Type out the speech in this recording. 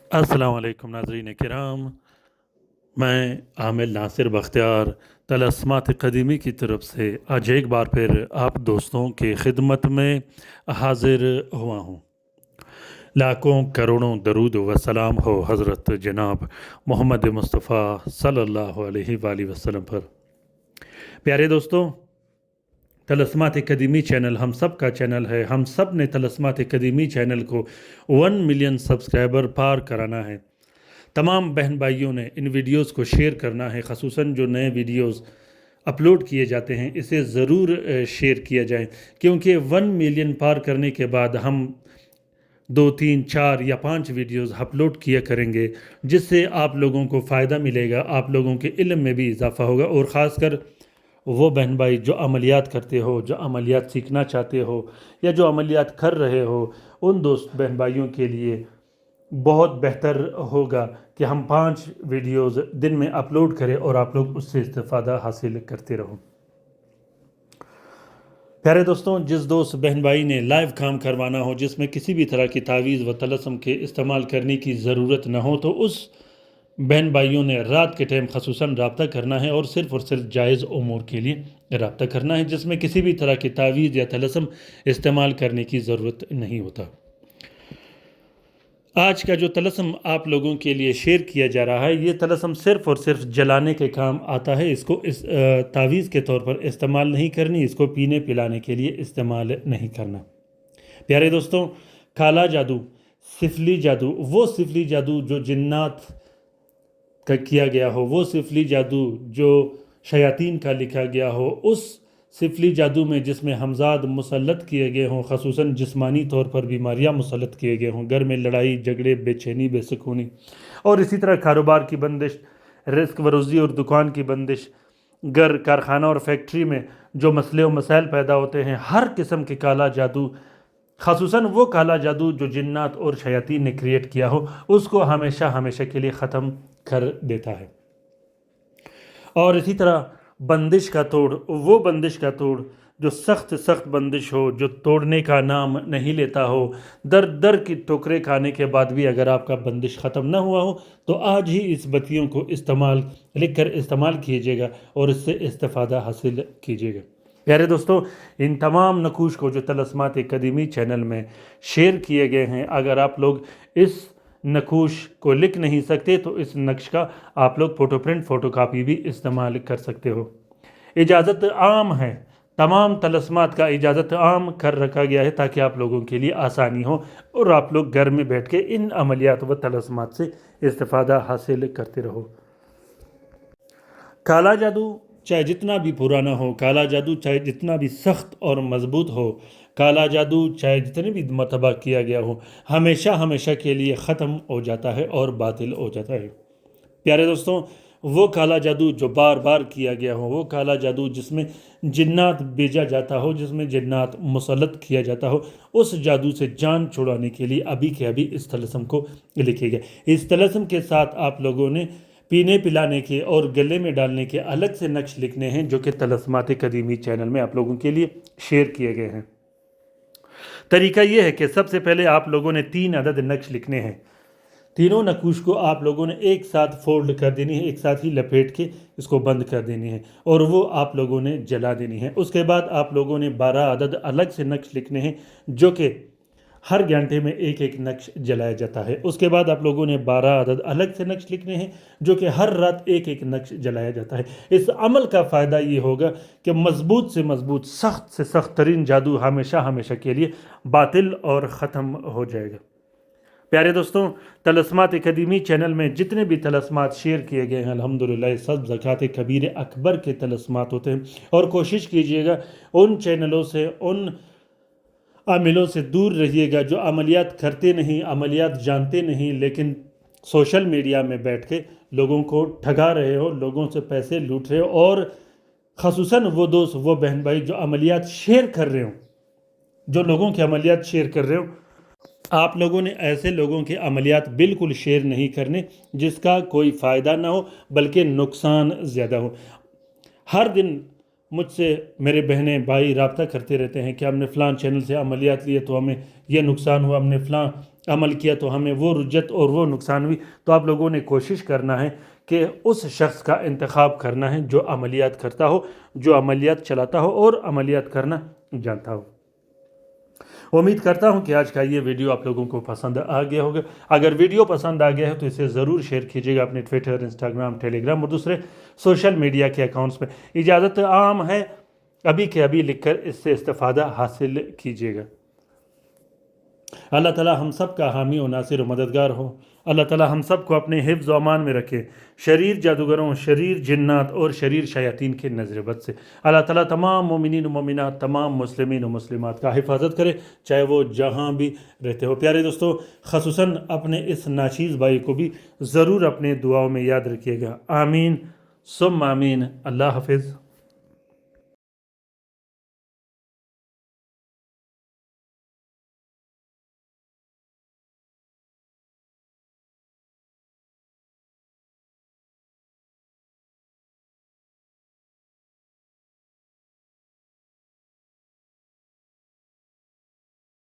अस्सलाम वालेकुम नाज़रीन किराम। मैं आमिर नासिर बख्तियार तलस्मात क़दीमी की तरफ से आज एक बार फिर आप दोस्तों की खिदमत में हाजिर हुआ हूँ। लाखों करोड़ों दरूद व सलाम हो हज़रत जनाब मोहम्मद मुस्तफ़ा सल्लल्लाहु अलैहि वसल्लम पर। प्यारे दोस्तों, तलस्मात क़दीमी चैनल हम सब का चैनल है। हम सब ने तलस्मात क़दीमी चैनल को 1 मिलियन सब्सक्राइबर पार कराना है। तमाम बहन भाइयों ने इन वीडियोस को शेयर करना है। ख़ुसूसन जो नए वीडियोस अपलोड किए जाते हैं इसे ज़रूर शेयर किया जाए, क्योंकि 1 मिलियन पार करने के बाद हम 2, 3, 4 या 5 वीडियोस अपलोड किया करेंगे, जिससे आप लोगों को फ़ायदा मिलेगा, आप लोगों के इल्म में भी इजाफ़ा होगा। और ख़ासकर वो बहन भाई जो अमलियात करते हो, जो अमलियात सीखना चाहते हो या जो अमलियात कर रहे हो, उन दोस्त बहन भाइयों के लिए बहुत बेहतर होगा कि हम 5 वीडियोस दिन में अपलोड करें और आप लोग उससे इस्तेफ़ादा हासिल करते रहो। प्यारे दोस्तों, जिस दोस्त बहन भाई ने लाइव काम करवाना हो जिसमें किसी भी तरह की तावीज़ व तलस्म के इस्तेमाल करने की ज़रूरत ना हो, तो उस बहन भाइयों ने रात के टाइम ख़ुसूसन रब्ता करना है और सिर्फ़ जायज़ उमूर के लिए रब्ता करना है, जिसमें किसी भी तरह की तावीज़ या तलस्म इस्तेमाल करने की ज़रूरत नहीं होता। आज का जो तलस्म आप लोगों के लिए शेयर किया जा रहा है, ये तलस्म सिर्फ़ और सिर्फ जलाने के काम आता है। इसको इस तावीज़ के तौर पर इस्तेमाल नहीं करनी, इसको पीने पिलाने के लिए इस्तेमाल नहीं करना। प्यारे दोस्तों, काला जादू, सिफली जादू, वो सिफली जादू जो जिन्नात का किया गया हो, वो सिफली जादू जो शयातीन का लिखा गया हो, उस सिफली जादू में जिसमें हमजाद मुसल्लत किए गए हों, ख़ुसूसन जिस्मानी तौर पर बीमारियां मुसल्लत किए गए हों, घर में लड़ाई झगड़े, बेचैनी, बेसुकूनी, और इसी तरह कारोबार की बंदिश, रिस्क व रोज़ी और दुकान की बंदिश, घर, कारखाना और फैक्ट्री में जो मसले और मसाइल पैदा होते हैं, हर किस्म के काला जादू, ख़ुसूसन वो काला जादू जो जिन्नात और शयातीन ने क्रिएट किया हो, उसको हमेशा हमेशा के लिए ख़त्म कर देता है। और इसी तरह बंदिश का तोड़, वो बंदिश का तोड़ जो सख्त सख्त बंदिश हो, जो तोड़ने का नाम नहीं लेता हो, दर दर की ठोकरें खाने के बाद भी अगर आपका बंदिश ख़त्म ना हुआ हो, तो आज ही इस बत्तियों को लिख कर इस्तेमाल कीजिएगा और इससे इस्तेफ़ादा हासिल कीजिएगा। प्यारे दोस्तों, इन तमाम नकूश को जो तलस्मात क़दीमी चैनल में शेयर किए गए हैं, अगर आप लोग इस नकूश को लिख नहीं सकते तो इस नक्श का आप लोग फ़ोटो प्रिंट फ़ोटो कापी भी इस्तेमाल कर सकते हो। इजाज़त आम है, तमाम तलस्मात का इजाज़त आम कर रखा गया है ताकि आप लोगों के लिए आसानी हो और आप लोग घर में बैठ के इन अमलियात व तलस्मात से इस्तेफ़ादा हासिल करते रहो। काला जादू चाहे जितना भी पुराना हो, काला जादू चाहे जितना भी सख्त और मजबूत हो, काला जादू चाहे जितने भी मरतबा किया गया हो, हमेशा हमेशा के लिए ख़त्म हो जाता है और बातिल हो जाता है। प्यारे दोस्तों, वो काला जादू जो बार बार किया गया हो, वो काला जादू जिसमें जिन्नात भेजा जाता हो, जिसमें जिन्नात मुसल्लत किया जाता हो, उस जादू से जान छुड़ाने के लिए अभी के अभी इस तलस्म को लिखे गए। इस तलस्म के साथ आप लोगों ने पीने पिलाने के और गले में डालने के अलग से नक्श लिखने हैं, जो कि तलस्मात क़दीमी चैनल में आप लोगों के लिए शेयर किए गए हैं। तरीका यह है कि सबसे पहले आप लोगों ने 3 अदद नक्श लिखने हैं। तीनों नकूश को आप लोगों ने एक साथ फोल्ड कर देनी है, एक साथ ही लपेट के इसको बंद कर देनी है और वो आप लोगों ने जला देनी है। उसके बाद आप लोगों ने 12 अदद अलग से नक्श लिखने हैं, जो कि हर घंटे में एक एक नक्श जलाया जाता है। उसके बाद आप लोगों ने 12 अदद अलग से नक्श लिखने हैं, जो कि हर रात एक एक नक्श जलाया जाता है। इस अमल का फ़ायदा ये होगा कि मजबूत से मजबूत, सख्त से सख्त तरीन जादू हमेशा हमेशा के लिए बातिल और ख़त्म हो जाएगा। प्यारे दोस्तों, तलस्मात क़दीमी चैनल में जितने भी तलस्मात शेयर किए गए हैं, अल्हम्दुलिल्लाह सब ज़कात कबीर अकबर के तलस्मात होते हैं। और कोशिश कीजिएगा उन चैनलों से, उन आमिलों से दूर रहिएगा जो अमलियात करते नहीं, अमलियात जानते नहीं, लेकिन सोशल मीडिया में बैठ के लोगों को ठगा रहे हो, लोगों से पैसे लूट रहे हो। और ख़ुसूसन वो दोस्त, वो बहन भाई जो अमलियात शेयर कर रहे हो, जो लोगों के अमलियात शेयर कर रहे हो, आप लोगों ने ऐसे लोगों के अमलियात बिल्कुल शेयर नहीं करने जिसका कोई फ़ायदा ना हो बल्कि नुकसान ज़्यादा हो। हर दिन मुझसे मेरे बहनें भाई रब्ता करते रहते हैं कि हमने फ़लाँ चैनल से अमलियात लिए तो हमें यह नुकसान हुआ, हमने फ़लाँ عمل کیا تو ہمیں وہ رجت اور وہ نقصان ہوئی، تو آپ لوگوں نے کوشش کرنا ہے کہ اس شخص کا انتخاب کرنا ہے جو عملیات کرتا ہو، جو عملیات چلاتا ہو اور عملیات کرنا جانتا ہو۔ امید کرتا ہوں کہ آج کا یہ ویڈیو آپ لوگوں کو پسند آ گیا ہوگا۔ اگر ویڈیو پسند آ گیا ہے تو اسے ضرور شیئر کیجیے گا اپنے ٹویٹر، انسٹاگرام، ٹیلی گرام اور دوسرے سوشل میڈیا کے اکاؤنٹس میں۔ اجازت عام ہے، ابھی کے ابھی لکھ کر اس سے استفادہ حاصل کیجیے گا۔ اللہ تعالیٰ ہم سب کا حامی و ناصر و مددگار ہو۔ اللہ تعالیٰ ہم سب کو اپنے حفظ و امان میں رکھے، شریر جادوگروں، شریر جنات اور شریر شیاطین کے نظر بد سے۔ اللہ تعالیٰ تمام مومنین و مومنات، تمام مسلمین و مسلمات کا حفاظت کرے، چاہے وہ جہاں بھی رہتے ہو۔ پیارے دوستو، خصوصاً اپنے اس ناچیز بھائی کو بھی ضرور اپنے دعاؤں میں یاد رکھیے گا۔ آمین ثم آمین۔ اللہ حافظ۔